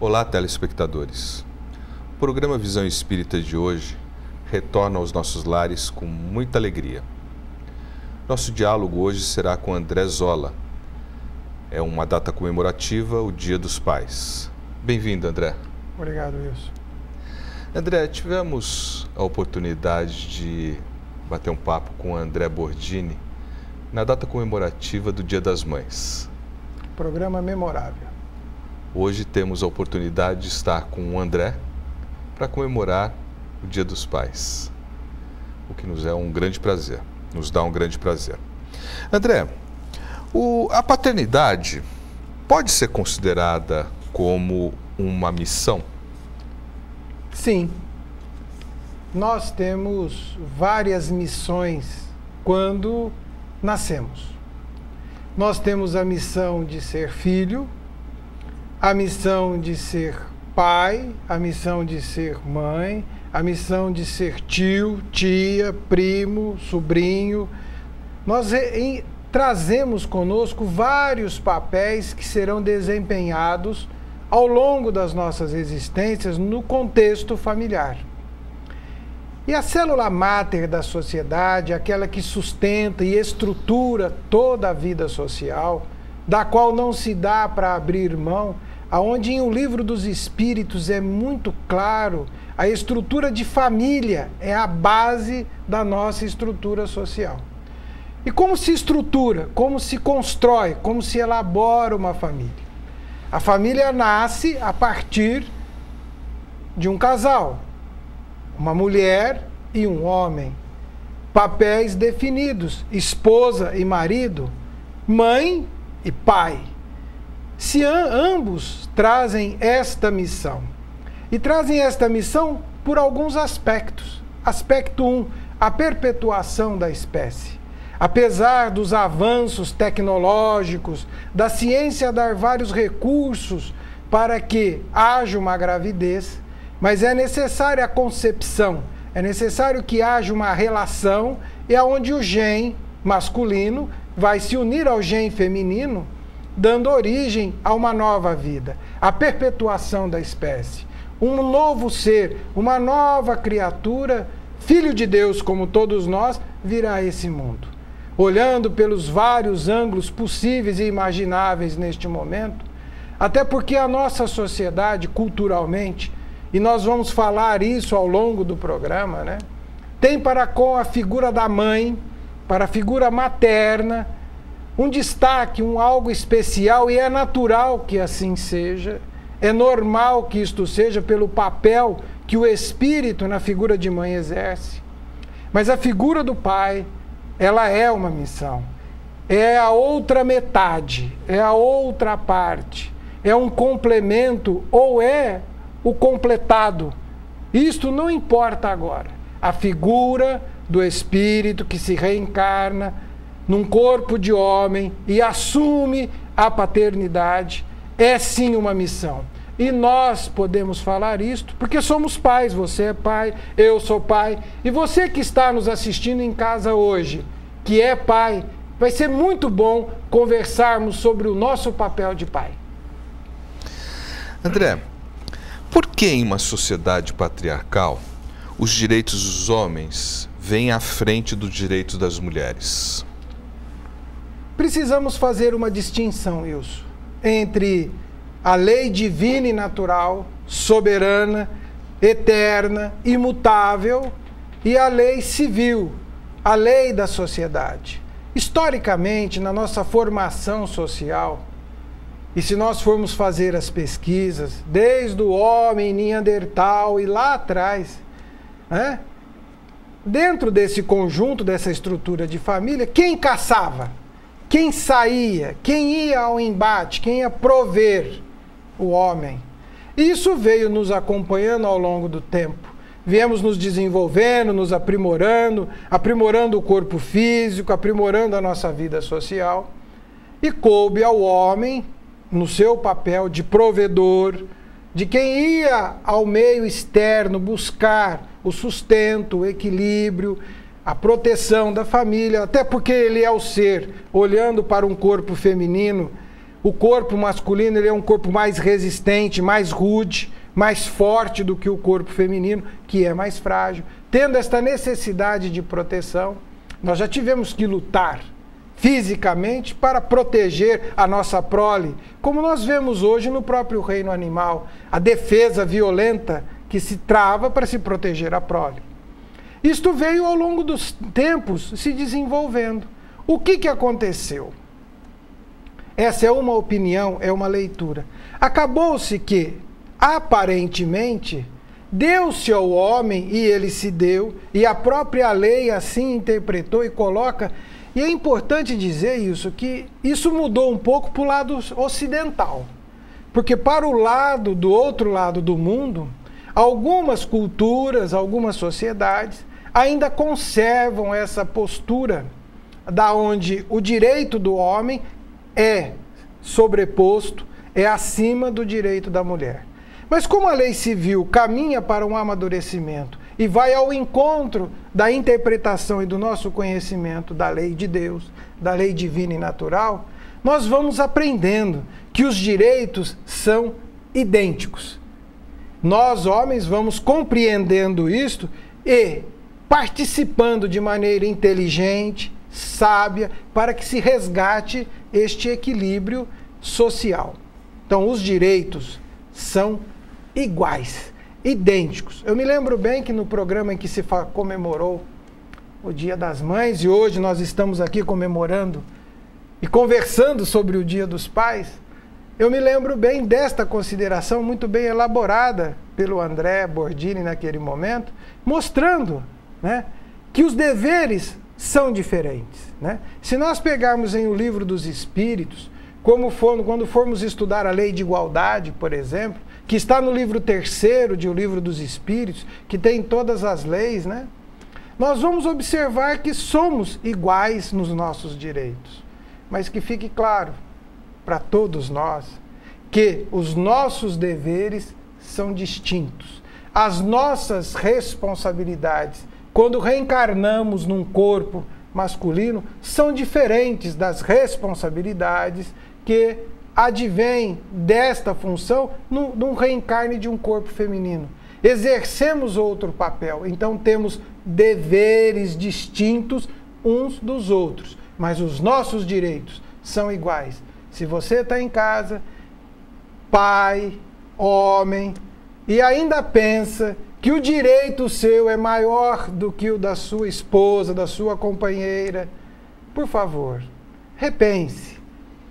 Olá, telespectadores. O programa Visão Espírita de hoje retorna aos nossos lares com muita alegria. Nosso diálogo hoje será com André Zola. É uma data comemorativa, o Dia dos Pais. Bem-vindo, André. Obrigado, Wilson. André, tivemos a oportunidade de bater um papo com o André Bordini na data comemorativa do Dia das Mães. Programa memorável. Hoje temos a oportunidade de estar com o André para comemorar o Dia dos Pais, o que nos dá um grande prazer. André, a paternidade pode ser considerada como uma missão? Sim. Nós temos várias missões quando nascemos. Nós temos a missão de ser filho, a missão de ser pai, a missão de ser mãe, a missão de ser tio, tia, primo, sobrinho. Nós trazemos conosco vários papéis que serão desempenhados ao longo das nossas existências no contexto familiar. E a célula máter da sociedade, aquela que sustenta e estrutura toda a vida social, da qual não se dá para abrir mão, aonde em O Livro dos Espíritos é muito claro, a estrutura de família é a base da nossa estrutura social. E como se estrutura, como se constrói, como se elabora uma família? A família nasce a partir de um casal, uma mulher e um homem, papéis definidos, esposa e marido, mãe e pai. Se ambos trazem esta missão, e trazem esta missão por alguns aspectos. Aspecto 1, a perpetuação da espécie. Apesar dos avanços tecnológicos, da ciência dar vários recursos para que haja uma gravidez, mas é necessária a concepção, é necessário que haja uma relação, e aonde o gene masculino vai se unir ao gene feminino, dando origem a uma nova vida, a perpetuação da espécie. Um novo ser, uma nova criatura, filho de Deus como todos nós, virá a esse mundo. Olhando pelos vários ângulos possíveis e imagináveis neste momento, até porque a nossa sociedade, culturalmente, e nós vamos falar isso ao longo do programa, né, tem para com a figura da mãe, para a figura materna, um destaque, algo especial, e é natural que assim seja, é normal que isto seja pelo papel que o espírito na figura de mãe exerce. Mas a figura do pai, ela é uma missão, é a outra metade, é a outra parte, é um complemento ou é o completado. Isto não importa agora. A figura do espírito que se reencarna num corpo de homem e assume a paternidade, é sim uma missão. E nós podemos falar isto porque somos pais. Você é pai, eu sou pai. E você que está nos assistindo em casa hoje, que é pai, vai ser muito bom conversarmos sobre o nosso papel de pai. André, por que em uma sociedade patriarcal os direitos dos homens vêm à frente dos direitos das mulheres? Precisamos fazer uma distinção, Wilson, entre a lei divina e natural, soberana, eterna, imutável, e a lei civil, a lei da sociedade. Historicamente, na nossa formação social, e se nós formos fazer as pesquisas, desde o homem neandertal e lá atrás, né, dentro desse conjunto, dessa estrutura de família, quem caçava? Quem saía, quem ia ao embate, quem ia prover? O homem. Isso veio nos acompanhando ao longo do tempo. Viemos nos desenvolvendo, nos aprimorando, aprimorando o corpo físico, aprimorando a nossa vida social. E coube ao homem, no seu papel de provedor, de quem ia ao meio externo buscar o sustento, o equilíbrio, a proteção da família, até porque ele é o ser, olhando para um corpo feminino, o corpo masculino ele é um corpo mais resistente, mais rude, mais forte do que o corpo feminino, que é mais frágil. Tendo esta necessidade de proteção, nós já tivemos que lutar fisicamente para proteger a nossa prole, como nós vemos hoje no próprio reino animal, a defesa violenta que se trava para se proteger a prole. Isto veio ao longo dos tempos se desenvolvendo. O que aconteceu? Essa é uma opinião, é uma leitura. Acabou-se que, aparentemente, deu-se ao homem, e ele se deu, e a própria lei assim interpretou e coloca. E é importante dizer isso, que isso mudou um pouco para o lado ocidental. Porque para o lado, do outro lado do mundo, algumas culturas, algumas sociedades ainda conservam essa postura da onde o direito do homem é sobreposto, é acima do direito da mulher. Mas como a lei civil caminha para um amadurecimento e vai ao encontro da interpretação e do nosso conhecimento da lei de Deus, da lei divina e natural, nós vamos aprendendo que os direitos são idênticos. Nós, homens, vamos compreendendo isto e participando de maneira inteligente, sábia, para que se resgate este equilíbrio social. Então, os direitos são iguais, idênticos. Eu me lembro bem que no programa em que se comemorou o Dia das Mães, e hoje nós estamos aqui comemorando e conversando sobre o Dia dos Pais, eu me lembro bem desta consideração muito bem elaborada pelo André Bordini naquele momento, mostrando, né, que os deveres são diferentes, né? Se nós pegarmos em O Livro dos Espíritos, quando formos estudar a lei de igualdade, por exemplo, que está no livro 3º de O Livro dos Espíritos, que tem todas as leis, né? Nós vamos observar que somos iguais nos nossos direitos, mas que fique claro para todos nós que os nossos deveres são distintos. As nossas responsabilidades, quando reencarnamos num corpo masculino, são diferentes das responsabilidades que advêm desta função num reencarne de um corpo feminino. Exercemos outro papel, então temos deveres distintos uns dos outros, mas os nossos direitos são iguais. Se você está em casa, pai, homem, e ainda pensa que o direito seu é maior do que o da sua esposa, da sua companheira, por favor, repense,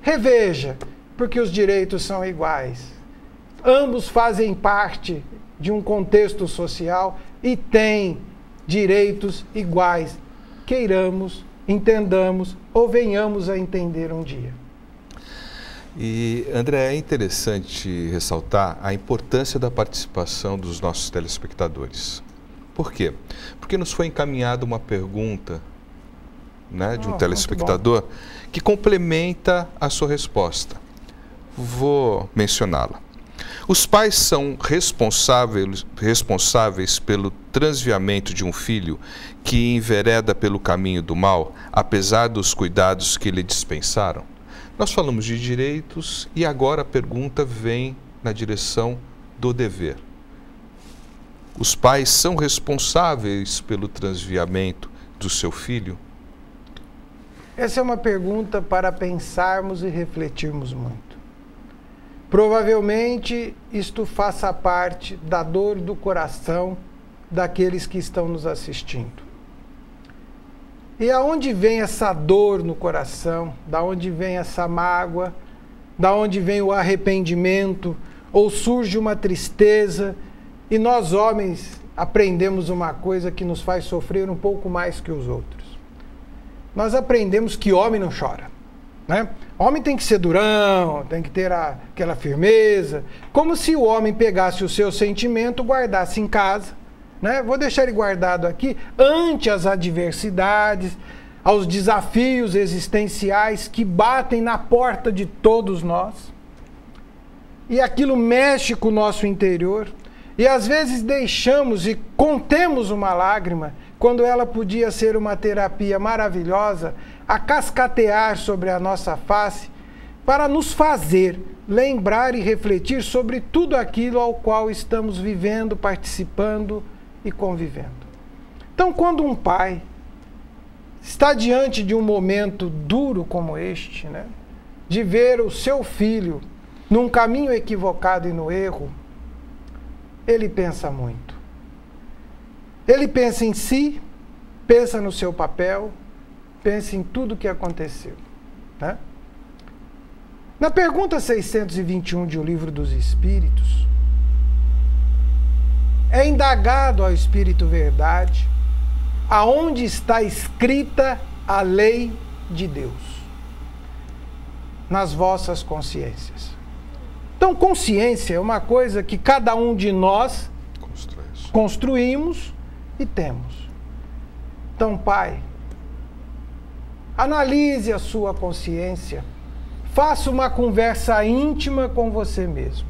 reveja, porque os direitos são iguais. Ambos fazem parte de um contexto social e têm direitos iguais, queiramos, entendamos ou venhamos a entender um dia. E, André, é interessante ressaltar a importância da participação dos nossos telespectadores. Por quê? Porque nos foi encaminhada uma pergunta, né, de um telespectador que complementa a sua resposta. Vou mencioná-la. Os pais são responsáveis pelo transviamento de um filho que envereda pelo caminho do mal, apesar dos cuidados que lhe dispensaram? Nós falamos de direitos e agora a pergunta vem na direção do dever. Os pais são responsáveis pelo transviamento do seu filho? Essa é uma pergunta para pensarmos e refletirmos muito. Provavelmente isto faça parte da dor do coração daqueles que estão nos assistindo. E aonde vem essa dor no coração? Da onde vem essa mágoa? Da onde vem o arrependimento? Ou surge uma tristeza? E nós, homens, aprendemos uma coisa que nos faz sofrer um pouco mais que os outros. Nós aprendemos que homem não chora, né? Homem tem que ser durão, tem que ter aquela firmeza. Como se o homem pegasse o seu sentimento, guardasse em casa, né? Vou deixar ele guardado aqui, ante as adversidades, aos desafios existenciais que batem na porta de todos nós. E aquilo mexe com o nosso interior. E às vezes deixamos e contemos uma lágrima, quando ela podia ser uma terapia maravilhosa, a cascatear sobre a nossa face, para nos fazer lembrar e refletir sobre tudo aquilo ao qual estamos vivendo, participando e convivendo. Então, quando um pai está diante de um momento duro como este, né, de ver o seu filho num caminho equivocado e no erro, ele pensa muito. Ele pensa em si, pensa no seu papel, pensa em tudo o que aconteceu, né? Na pergunta 621 de O Livro dos Espíritos, é indagado ao Espírito Verdade aonde está escrita a lei de Deus. Nas vossas consciências. Então, consciência é uma coisa que cada um de nós construímos e temos. Então, pai, analise a sua consciência. Faça uma conversa íntima com você mesmo.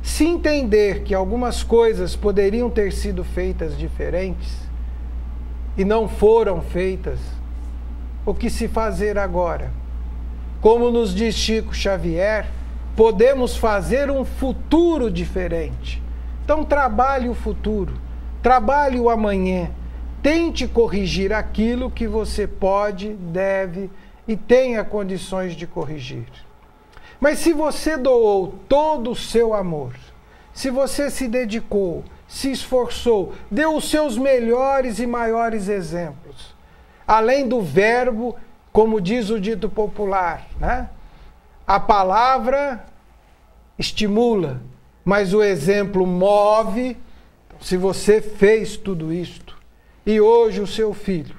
Se entender que algumas coisas poderiam ter sido feitas diferentes e não foram feitas, o que se fazer agora? Como nos diz Chico Xavier, podemos fazer um futuro diferente. Então trabalhe o futuro, trabalhe o amanhã, tente corrigir aquilo que você pode, deve e tenha condições de corrigir. Mas se você doou todo o seu amor, se você se dedicou, se esforçou, deu os seus melhores e maiores exemplos, além do verbo, como diz o dito popular, né? A palavra estimula, mas o exemplo move. Se você fez tudo isto, e hoje o seu filho,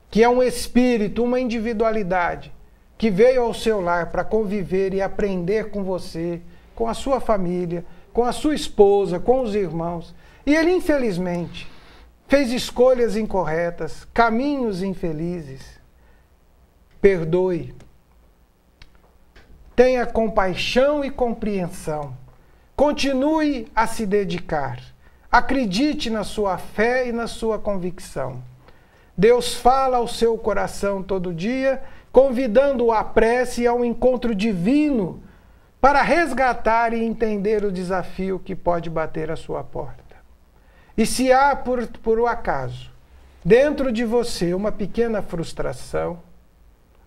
que é um espírito, uma individualidade, que veio ao seu lar para conviver e aprender com você, com a sua família, com a sua esposa, com os irmãos, e ele infelizmente fez escolhas incorretas, caminhos infelizes, perdoe. Tenha compaixão e compreensão. Continue a se dedicar. Acredite na sua fé e na sua convicção. Deus fala ao seu coração todo dia, convidando-o à prece e ao encontro divino para resgatar e entender o desafio que pode bater à sua porta. E se há, por um acaso, dentro de você uma pequena frustração,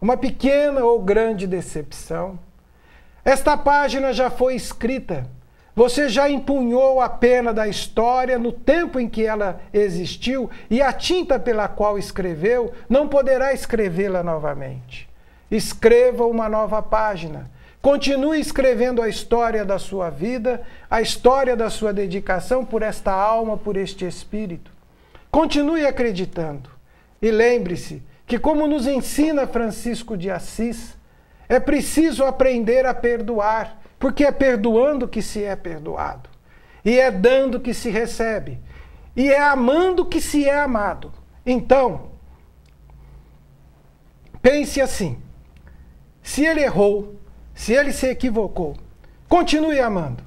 uma pequena ou grande decepção, esta página já foi escrita. Você já empunhou a pena da história no tempo em que ela existiu e a tinta pela qual escreveu não poderá escrevê-la novamente. Escreva uma nova página. Continue escrevendo a história da sua vida, a história da sua dedicação por esta alma, por este espírito. Continue acreditando. E lembre-se que, como nos ensina Francisco de Assis, é preciso aprender a perdoar, porque é perdoando que se é perdoado. E é dando que se recebe. E é amando que se é amado. Então, pense assim. Se ele errou, se ele se equivocou, continue amando.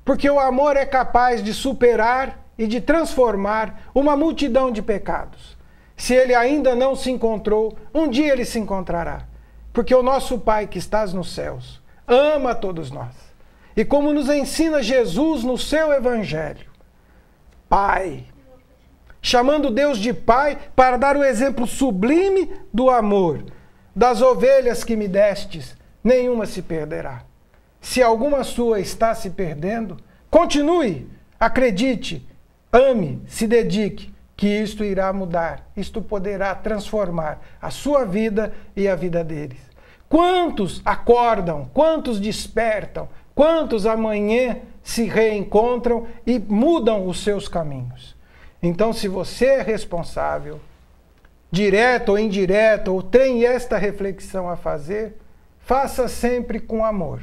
Porque o amor é capaz de superar e de transformar uma multidão de pecados. Se ele ainda não se encontrou, um dia ele se encontrará. Porque o nosso Pai que estás nos céus ama a todos nós. E como nos ensina Jesus no seu Evangelho, Pai, chamando Deus de Pai para dar o exemplo sublime do amor. Das ovelhas que me destes, nenhuma se perderá. Se alguma sua está se perdendo, continue, acredite, ame, se dedique, que isto irá mudar, isto poderá transformar a sua vida e a vida deles. Quantos acordam, quantos despertam, quantos amanhã se reencontram e mudam os seus caminhos. Então, se você é responsável, direto ou indireto, ou tem esta reflexão a fazer, faça sempre com amor.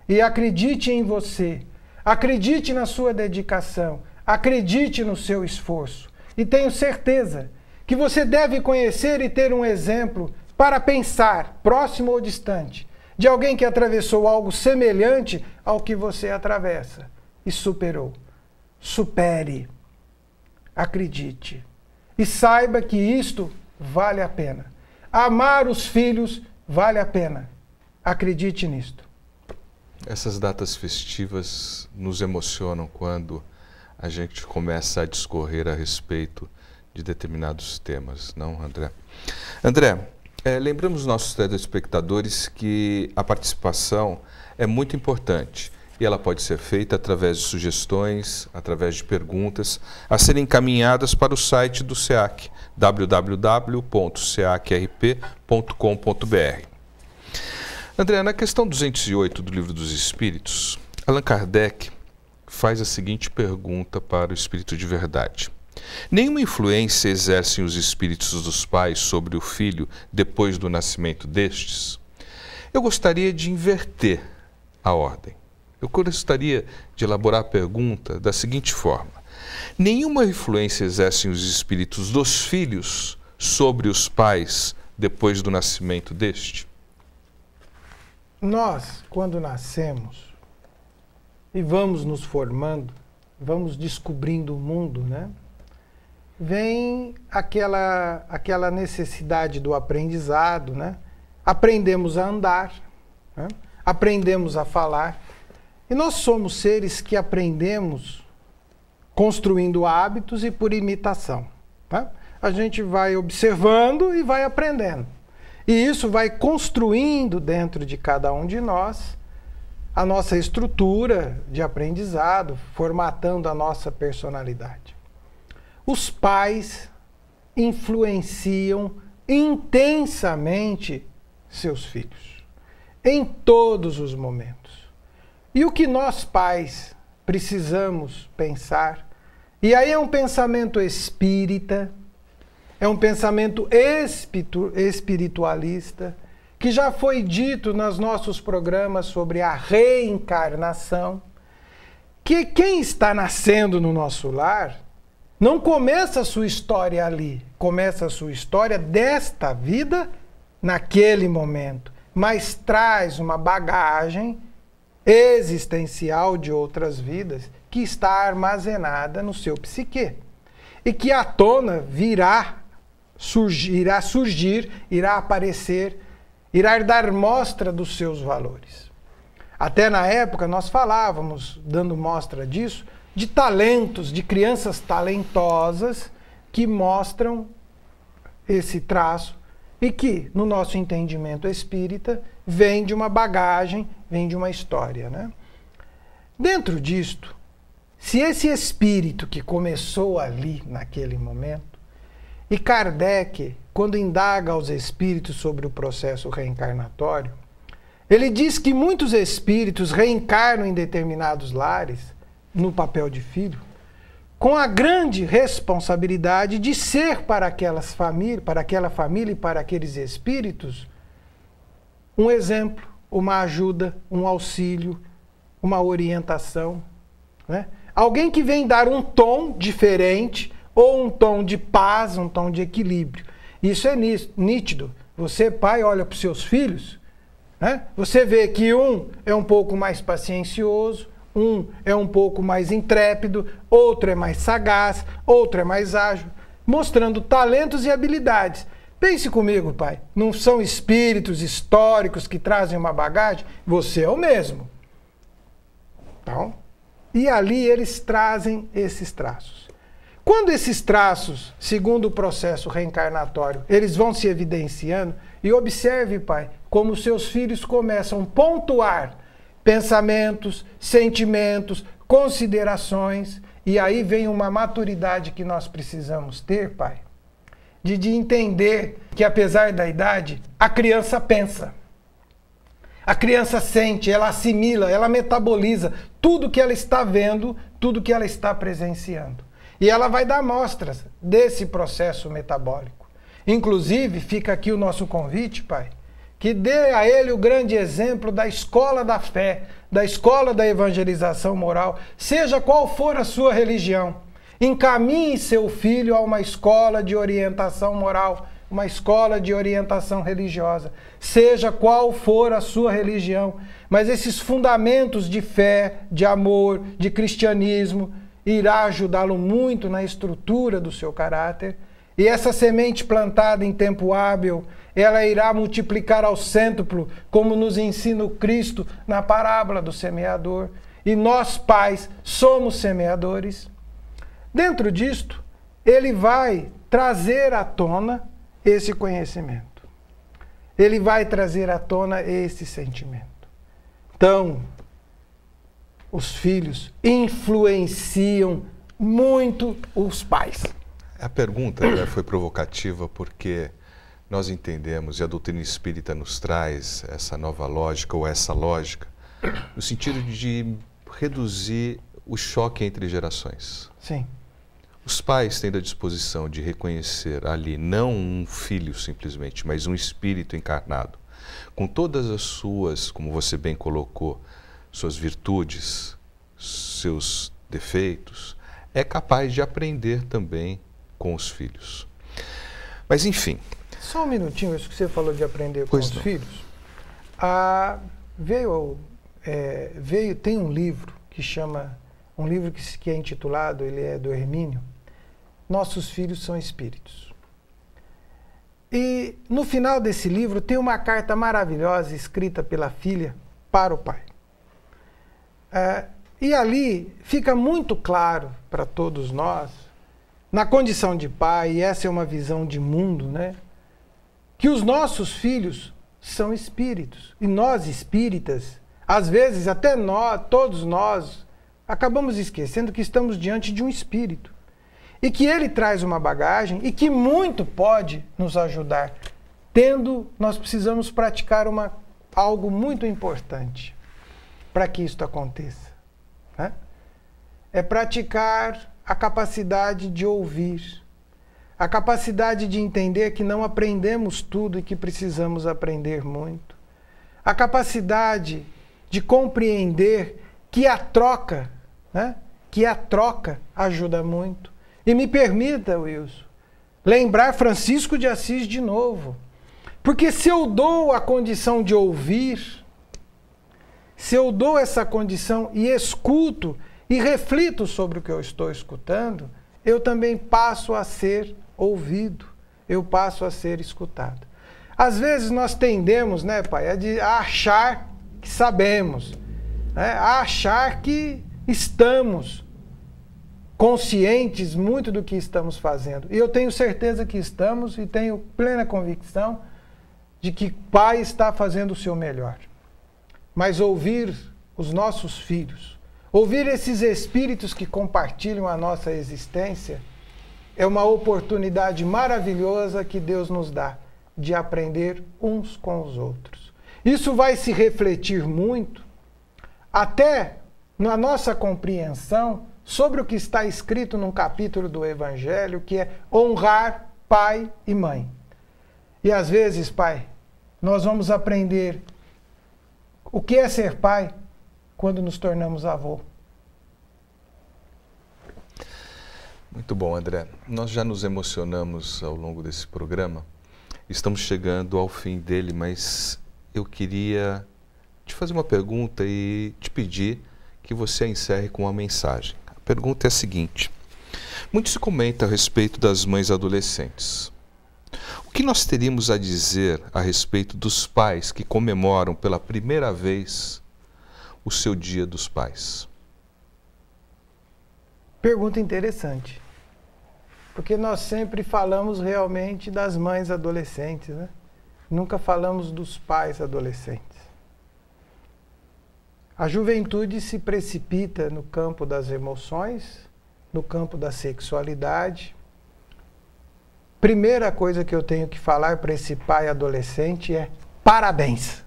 E acredite em você, acredite na sua dedicação, acredite no seu esforço. E tenho certeza que você deve conhecer e ter um exemplo para pensar, próximo ou distante, de alguém que atravessou algo semelhante ao que você atravessa e superou. Supere, acredite e saiba que isto vale a pena. Amar os filhos vale a pena. Acredite nisto. Essas datas festivas nos emocionam quando a gente começa a discorrer a respeito de determinados temas, não, André? André, lembramos nossos telespectadores que a participação é muito importante e ela pode ser feita através de sugestões, através de perguntas, a serem encaminhadas para o site do SEAC, www.seacrp.com.br. André, na questão 208 do Livro dos Espíritos, Allan Kardec faz a seguinte pergunta para o Espírito de Verdade. Nenhuma influência exercem os espíritos dos pais sobre o filho depois do nascimento destes? Eu gostaria de inverter a ordem. Eu gostaria de elaborar a pergunta da seguinte forma. Nenhuma influência exercem os espíritos dos filhos sobre os pais depois do nascimento deste? Nós, quando nascemos e vamos nos formando, vamos descobrindo o mundo, né? Vem aquela necessidade do aprendizado, né? Aprendemos a andar, né? Aprendemos a falar. E nós somos seres que aprendemos construindo hábitos e por imitação. Tá? A gente vai observando e vai aprendendo. E isso vai construindo dentro de cada um de nós a nossa estrutura de aprendizado, formatando a nossa personalidade. Os pais influenciam intensamente seus filhos, em todos os momentos. E o que nós pais precisamos pensar, e aí é um pensamento espírita, é um pensamento espiritualista, que já foi dito nos nossos programas sobre a reencarnação, que quem está nascendo no nosso lar não começa a sua história ali, começa a sua história desta vida naquele momento, mas traz uma bagagem existencial de outras vidas que está armazenada no seu psique e que à tona irá surgir, irá aparecer, irá dar mostra dos seus valores. Até na época nós falávamos, dando mostra disso, de talentos, de crianças talentosas que mostram esse traço e que, no nosso entendimento espírita, vem de uma bagagem, vem de uma história, né? Dentro disto, se esse espírito que começou ali, naquele momento, e Kardec, quando indaga aos espíritos sobre o processo reencarnatório, ele diz que muitos espíritos reencarnam em determinados lares, no papel de filho, com a grande responsabilidade de ser para aquela família e para aqueles espíritos um exemplo, uma ajuda, um auxílio, uma orientação, né? Alguém que vem dar um tom diferente, ou um tom de paz, um tom de equilíbrio. Isso é nítido. Você, pai, olha para os seus filhos, né? Você vê que um é um pouco mais paciencioso, um é um pouco mais intrépido, outro é mais sagaz, outro é mais ágil, mostrando talentos e habilidades. Pense comigo, pai, não são espíritos históricos que trazem uma bagagem? Você é o mesmo. Então, e ali eles trazem esses traços. Quando esses traços, segundo o processo reencarnatório, eles vão se evidenciando, e observe, pai, como seus filhos começam a pontuar pensamentos, sentimentos, considerações, e aí vem uma maturidade que nós precisamos ter, pai, de entender que apesar da idade, a criança pensa. A criança sente, ela assimila, ela metaboliza tudo que ela está vendo, tudo que ela está presenciando. E ela vai dar mostras desse processo metabólico. Inclusive, fica aqui o nosso convite, pai, que dê a ele o grande exemplo da escola da fé, da escola da evangelização moral, seja qual for a sua religião. Encaminhe seu filho a uma escola de orientação moral, uma escola de orientação religiosa, seja qual for a sua religião, mas esses fundamentos de fé, de amor, de cristianismo, irá ajudá-lo muito na estrutura do seu caráter E essa semente plantada em tempo hábil, ela irá multiplicar ao cêntuplo, como nos ensina o Cristo na parábola do semeador. E nós, pais, somos semeadores. Dentro disto, ele vai trazer à tona esse conhecimento. Ele vai trazer à tona esse sentimento. Então, os filhos influenciam muito os pais. A pergunta foi provocativa porque nós entendemos, e a doutrina espírita nos traz essa nova lógica, ou essa lógica, no sentido de reduzir o choque entre gerações. Sim. Os pais têm a disposição de reconhecer ali não um filho simplesmente, mas um espírito encarnado, com todas as suas, como você bem colocou, suas virtudes, seus defeitos, é capaz de aprender também com os filhos. Mas enfim... Só um minutinho, isso que você falou de aprender com os filhos. Tem um livro que chama, que é intitulado, ele é do Hermínio, Nossos Filhos São Espíritos. E no final desse livro tem uma carta maravilhosa escrita pela filha para o pai. E ali fica muito claro para todos nós, na condição de pai, e essa é uma visão de mundo, né? Que os nossos filhos são espíritos. E nós espíritas, às vezes até nós, todos nós, acabamos esquecendo que estamos diante de um espírito. E que ele traz uma bagagem e que muito pode nos ajudar. Nós precisamos praticar algo muito importante para que isso aconteça. Né? É praticar a capacidade de ouvir, a capacidade de entender que não aprendemos tudo e que precisamos aprender muito, a capacidade de compreender que a troca, né? Que a troca ajuda muito. E me permita, Wilson, lembrar Francisco de Assis de novo. Porque se eu dou a condição de ouvir, se eu dou essa condição e escuto e reflito sobre o que eu estou escutando, eu também passo a ser ouvido, eu passo a ser escutado. Às vezes nós tendemos, né, pai, a achar que sabemos, né, a achar que estamos conscientes muito do que estamos fazendo. E eu tenho certeza que estamos e tenho plena convicção de que o pai está fazendo o seu melhor. Mas ouvir os nossos filhos, ouvir esses espíritos que compartilham a nossa existência, é uma oportunidade maravilhosa que Deus nos dá de aprender uns com os outros. Isso vai se refletir muito até na nossa compreensão sobre o que está escrito num capítulo do Evangelho, que é honrar pai e mãe. E às vezes, pai, nós vamos aprender o que é ser pai quando nos tornamos avô. Muito bom, André. Nós já nos emocionamos ao longo desse programa. Estamos chegando ao fim dele, mas eu queria te fazer uma pergunta e te pedir que você a encerre com uma mensagem. A pergunta é a seguinte: muito se comenta a respeito das mães adolescentes. O que nós teríamos a dizer a respeito dos pais que comemoram pela primeira vez o seu Dia dos Pais? Pergunta interessante. Porque nós sempre falamos realmente das mães adolescentes, né? Nunca falamos dos pais adolescentes. A juventude se precipita no campo das emoções, no campo da sexualidade. Primeira coisa que eu tenho que falar para esse pai adolescente é parabéns.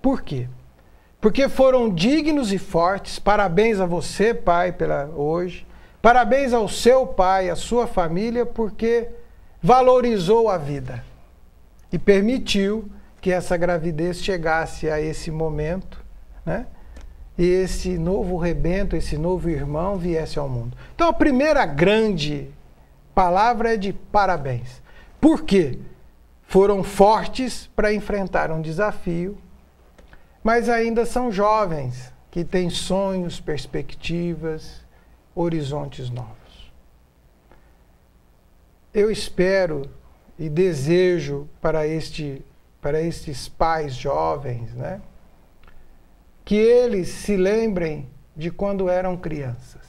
Por quê? Porque foram dignos e fortes. Parabéns a você, pai, pela hoje. Parabéns ao seu pai, à sua família, porque valorizou a vida e permitiu que essa gravidez chegasse a esse momento, né? E esse novo rebento, esse novo irmão viesse ao mundo. Então a primeira grande palavra é de parabéns. Por quê? Foram fortes para enfrentar um desafio, mas ainda são jovens, que têm sonhos, perspectivas, horizontes novos. eu espero e desejo para estes pais jovens, né, que eles se lembrem de quando eram crianças.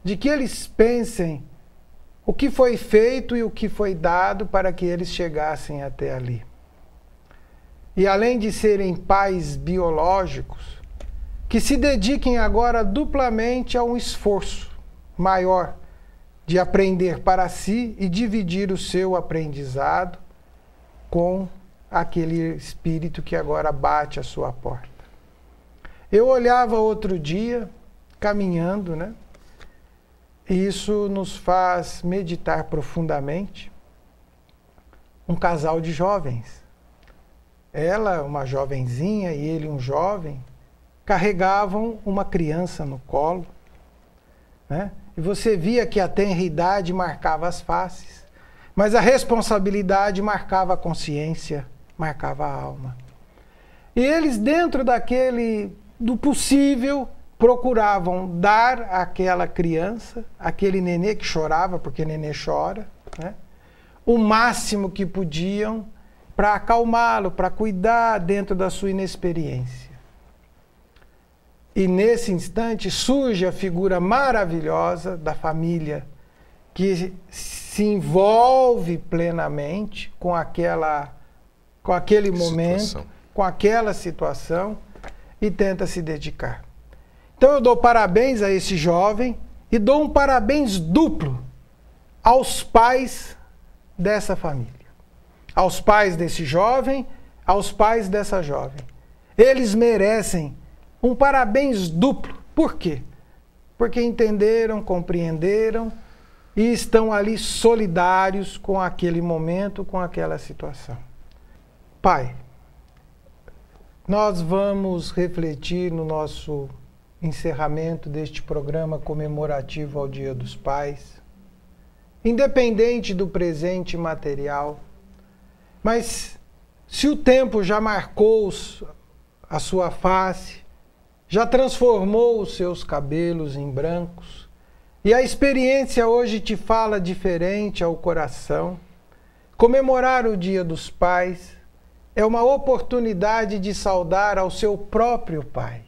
De que eles pensem o que foi feito e o que foi dado para que eles chegassem até ali. E além de serem pais biológicos, que se dediquem agora duplamente a um esforço maior de aprender para si e dividir o seu aprendizado com aquele espírito que agora bate à sua porta. Eu olhava outro dia, caminhando, né? E isso nos faz meditar profundamente. Um casal de jovens. Ela, uma jovenzinha, e ele, um jovem, carregavam uma criança no colo, né? E você via que a tenridade marcava as faces, mas a responsabilidade marcava a consciência, marcava a alma. E eles, dentro do possível, procuravam dar àquela criança, aquele nenê que chorava, porque nenê chora, né, o máximo que podiam para acalmá-lo, para cuidar dentro da sua inexperiência. E nesse instante surge a figura maravilhosa da família, que se envolve plenamente com aquele momento, com aquela situação, e tenta se dedicar. Então eu dou parabéns a esse jovem e dou um parabéns duplo aos pais dessa família. Aos pais desse jovem, aos pais dessa jovem. Eles merecem um parabéns duplo. Por quê? Porque entenderam, compreenderam e estão ali solidários com aquele momento, com aquela situação. Pai, nós vamos refletir no nosso encerramento deste programa comemorativo ao Dia dos Pais, independente do presente material, mas se o tempo já marcou a sua face, já transformou os seus cabelos em brancos, e a experiência hoje te fala diferente ao coração, comemorar o Dia dos Pais é uma oportunidade de saudar ao seu próprio pai.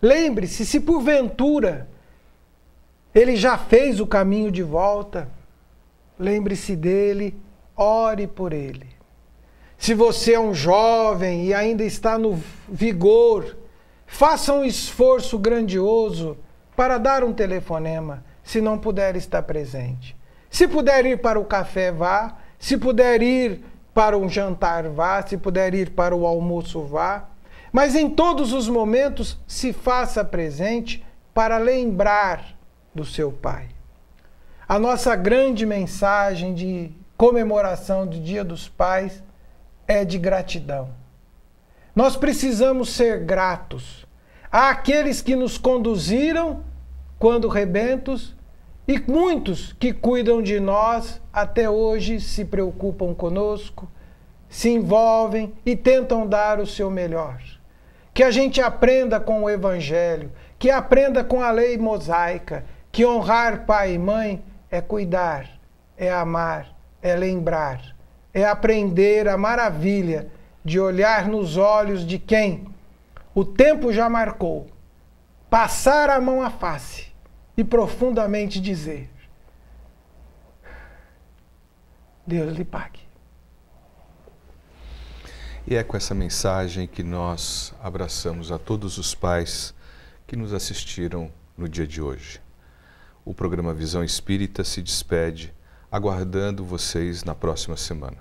Lembre-se, se porventura ele já fez o caminho de volta, lembre-se dele, ore por ele. Se você é um jovem e ainda está no vigor, faça um esforço grandioso para dar um telefonema, se não puder estar presente. Se puder ir para o café, vá. Se puder ir para um jantar, vá. Se puder ir para o almoço, vá. Mas em todos os momentos se faça presente para lembrar do seu pai. A nossa grande mensagem de comemoração do Dia dos Pais é de gratidão. Nós precisamos ser gratos àqueles que nos conduziram quando rebentos e muitos que cuidam de nós até hoje, se preocupam conosco, se envolvem e tentam dar o seu melhor. Que a gente aprenda com o Evangelho, que aprenda com a lei mosaica, que honrar pai e mãe é cuidar, é amar, é lembrar, é aprender a maravilha de olhar nos olhos de quem o tempo já marcou, passar a mão à face e profundamente dizer: Deus lhe pague. E é com essa mensagem que nós abraçamos a todos os pais que nos assistiram no dia de hoje. O programa Visão Espírita se despede, aguardando vocês na próxima semana.